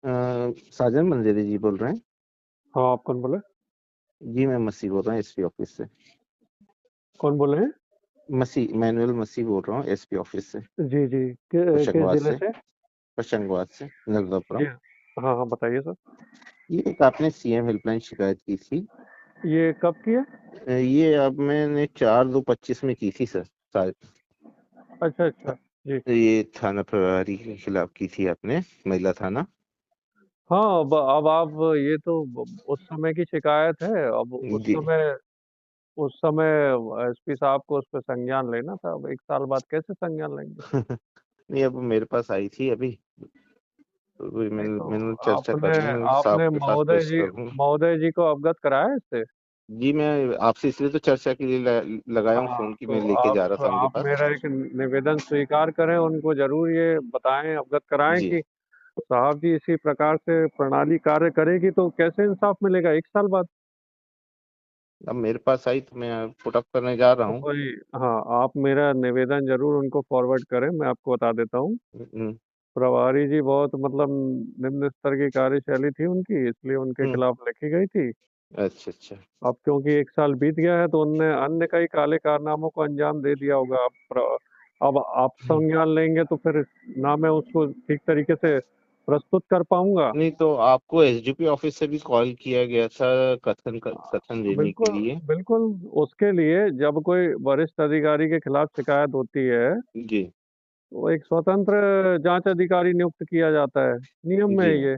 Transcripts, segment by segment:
साजन मंदिर जी बोल रहे हैं? हाँ, आप कौन बोले? जी, मैं मसी बोल रहा हूँ एसपी ऑफिस से। कौन बोले हैं? मसी मैनुअल मसी बोल रहा हूँ एसपी ऑफिस से, जी, जी। किस होशंगाबाद जिले से। से? होशंगाबाद से, जी। नर्मदापुरम। हाँ, हाँ, बताइए सर। ये एक आपने सीएम हेल्पलाइन शिकायत की थी। ये कब की है? ये अब मैंने 4/2/25 में की थी सर, शायद। अच्छा, अच्छा। जी। ये थाना प्रभारी के खिलाफ की थी आपने, महिला थाना। हाँ, अब आप ये तो उस समय की शिकायत है। अब जी। उस समय एसपी साहब को उस पे संज्ञान लेना था। अब 1 साल बाद कैसे संज्ञान लेंगे? नहीं, अब मेरे पास आई थी अभी, तो वही नहीं मैंने तो मैंने चर्चा आपने करनी है, साहब आपने के पास पेश करूँगा। महोदय जी को अवगत कराया इससे? जी, मैं आपसे इसलिए तो चर्चा के लिए लगाया हूँ हाँ, फ़ोन कि तो मैं लेके जा रहा था उनके आप पास। मेरा एक निवेदन स्वीकार करें, उनको ज़रूर ये बताएँ, अवगत कराएँ जी। कि साहब जी इसी प्रकार से प्रणाली कार्य करेगी तो कैसे इंसाफ मिलेगा 1 साल बाद? अब मेरे पास आई तो मैं पुट अप करने जा रहा तो हूँ। वही हाँ, आप मेरा निवेदन ज़रूर उनको फॉरवर्ड करें, मैं आपको बता देता हूँ। हुँ, प्रभारी जी बहुत मतलब निम्न स्तर की कार्यशैली थी उनकी, इसलिए उनके हुँ। खिलाफ लिखी गई थी। अच्छा, अच्छा। अब क्योंकि 1 साल बीत गया है तो उनने अन्य कई काले कारनामों को अंजाम दे दिया होगा। अब आप हुँ। संज्ञान लेंगे तो फिर ना मैं उसको ठीक तरीके से प्रस्तुत कर पाऊँगा। नहीं तो आपको एसडीपी ऑफ़िस से भी कॉल किया गया था कथन देने के बिल्कुल, लिए? बिल्कुल उसके लिए जब कोई वरिष्ठ अधिकारी के खिलाफ शिकायत होती है, जी, तो एक स्वतंत्र जाँच अधिकारी नियुक्त किया जाता है, नियम में जी। है ये।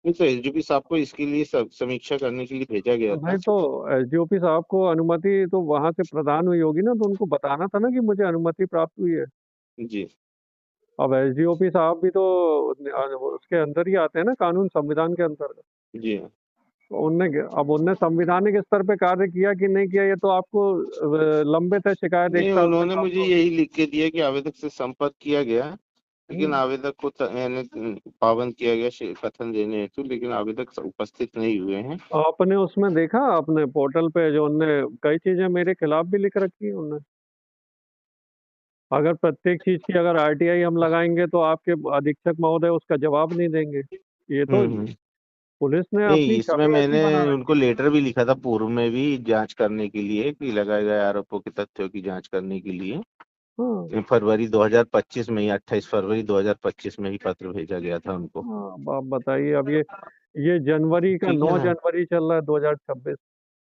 नहीं तो एसडीपी साहब को इसके लिए समीक्षा करने के लिए भेजा गया था। नहीं तो एसडीओपी साहब को अनुमति तो वहाँ से प्रदान हुई होगी ना, तो उनको बताना था ना कि मुझे अनुमति प्राप्त हुई है। जी, अब एसडीओपी साहब भी तो उसके अंदर ही आते हैं ना, कानून संविधान के अंतर्गत। जी। तो उनने संवैधानिक स्तर पे कार्य किया कि नहीं किया, ये तो आपको लंबित है शिकायत 1 नहीं, साल उन्होंने तक मुझे आपको। यही लिख के दिया कि आवेदक से संपर्क किया गया, लेकिन हुँ। आवेदक को यानी पाबंद किया गया कथन देने हेतु, लेकिन आवेदक उपस्थित नहीं हुए हैं। आपने उसमें देखा अपने पोर्टल पे जो उनने कई चीज़ें मेरे खिलाफ भी लिख रखी हैं उनने। अगर प्रत्येक चीज़ की अगर आरटीआई हम लगाएँगे तो आपके अधीक्षक महोदय उसका जवाब नहीं देंगे। ये तो हुँ, हुँ। पुलिस ने नहीं, अपनी इसमें छवि ऐसी मैंने बना रखी उनको है। लेटर भी लिखा था पूर्व में भी जाँच करने के लिए कि लगाए गए आरोपों के तथ्यों की जाँच करने के लिए। हाँ, फरवरी 2025 में ही 28 फरवरी 2025 में ही पत्र भेजा गया था उनको। हाँ, अब आप बताइए अब ये जनवरी का ठीक है 9 ना? जनवरी चल रहा है 2026।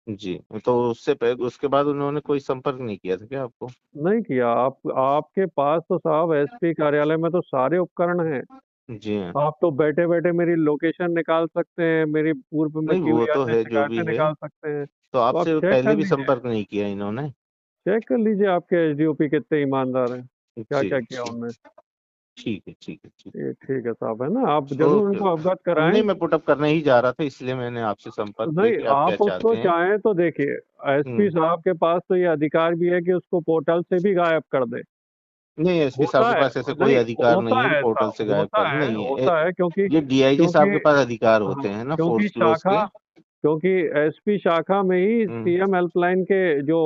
जी, तो उसके बाद उन्होंने कोई संपर्क नहीं किया था क्या आपको? नहीं किया। आप आपके पास तो साहब एसपी कार्यालय में तो सारे उपकरण हैं। जी हाँ। आप तो बैठे-बैठे मेरी लोकेशन निकाल सकते हैं, मेरी पूर्व में नहीं, की वो हुई तो अन्य है जो भी शिकायतें है। निकाल सकते हैं। तो तो आप आपसे चेक कर पहले भी लीजिए। संपर्क नहीं किया इन्होंने? चेक कर लीजिए आपके एसडीओपी कितने ईमानदार हैं, जी, क्या-क्या किया जी। उनने। ठीक है, ठीक है, ठीक ये ठीक है साहब, है ना? आप है। ज़रूर ओके, उनको ओके। अवगत अब नहीं, कराएँ। मैं पुट अप करने ही जा रहा था, इसलिए मैंने आपसे संपर्क किया नहीं, कि आप क्या आप उसको चाहते हैं? चाहें तो देखिए, एसपी हुँ। साहब के पास तो ये अधिकार भी है कि उसको पोर्टल से भी गायब कर दें। नहीं, एसपी साहब होता के है पास ऐसे कोई नहीं, अधिकार नहीं होता है कि है ऐसा, पोर्टल से गायब कर नहीं है। होता है क्योंकि ये डीआईजी क्योंकि साहब के पास अधिकार हाँ, होते हैं ना क्योंकि फोर्स क्लोज के। क्योंकि एसपी शाखा में ही हुँ, सीएम हेल्पलाइन के जो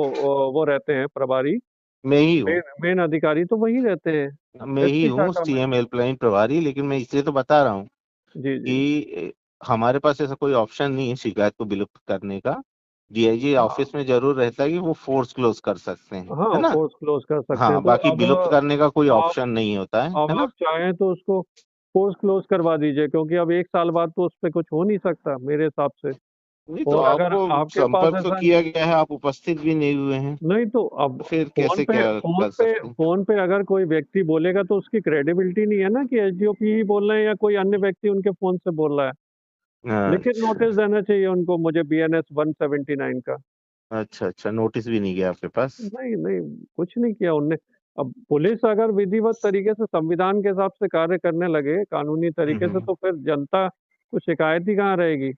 वो रहते हैं प्रभारी, मैं ही हूँ। मेन मेन अधिकारी तो वही रहते हैं, मैं ही एसपी हूँ शाखा में। सीएम हेल्पलाइन प्रभारी, लेकिन मैं इसलिए तो बता रहा हूँ जी, जी। कि हमारे पास ऐसा कोई ऑप्शन नहीं है शिकायत को विलुप्त करने का। डीआईजी हाँ, ऑफिस में ज़रूर रहता है कि वो फोर्स क्लोज कर सकते हैं, है हाँ, ना? फ़ोर्स क्लोज़ कर सकते हैं। हाँ, तो बाकी अब विलुप्त करने का कोई आप ऑप्शन नहीं होता अब है आप ना? चाहें तो उसको फ़ोर्स क्लोज़ करवा दीजिए क्योंकि अब 1 साल बाद तो उसपे कुछ हो नहीं सकता मेरे हिसाब से। नहीं तो और अगर आपको आपके पास संपर्क तो ऐसा किया गया है, आप उपस्थित भी नहीं हुए हैं, नहीं तो अब तो फिर कैसे क्या कर सकते हैं? फ़ोन पे अगर कोई व्यक्ति बोलेगा तो उसकी क्रेडिबिलिटी नहीं है ना कि एसडीओपी ही बोल रहे हैं या कोई अन्य व्यक्ति उनके फ़ोन से बोल रहा है। लिखित अच्छा, नोटिस देना चाहिए उनको मुझे बीएनएस 179 का। अच्छा, अच्छा, नोटिस भी नहीं गया आपके पास? नहीं, नहीं, कुछ नहीं किया उनने। अब पुलिस अगर विधिवत तरीके से संविधान के हिसाब से कार्य करने लगे, कानूनी हुँ, तरीके से हुँ। तो फिर जनता को शिकायत ही कहाँ रहेगी।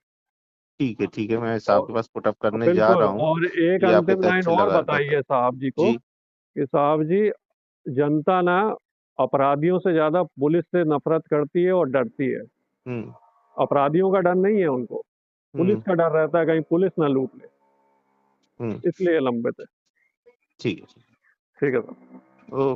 ठीक है, मैं साहब और के पास पुट अप करने जा बिल्कुल रहा हूँ। और एक ये आपके अंतिम लाइन तथ्य और लगा बता बताइए साहब जी को जी, कि साहब जी जनता ना अपराधियों से ज़्यादा पुलिस से नफ़रत करती है और डरती है। हुँ, अपराधियों का डर नहीं है उनको, पुलिस हुँ, का डर रहता है कहीं पुलिस ना लूट ले, हुँ, इसलिए लंबित है। ठीक है। ठीक है सर। ओ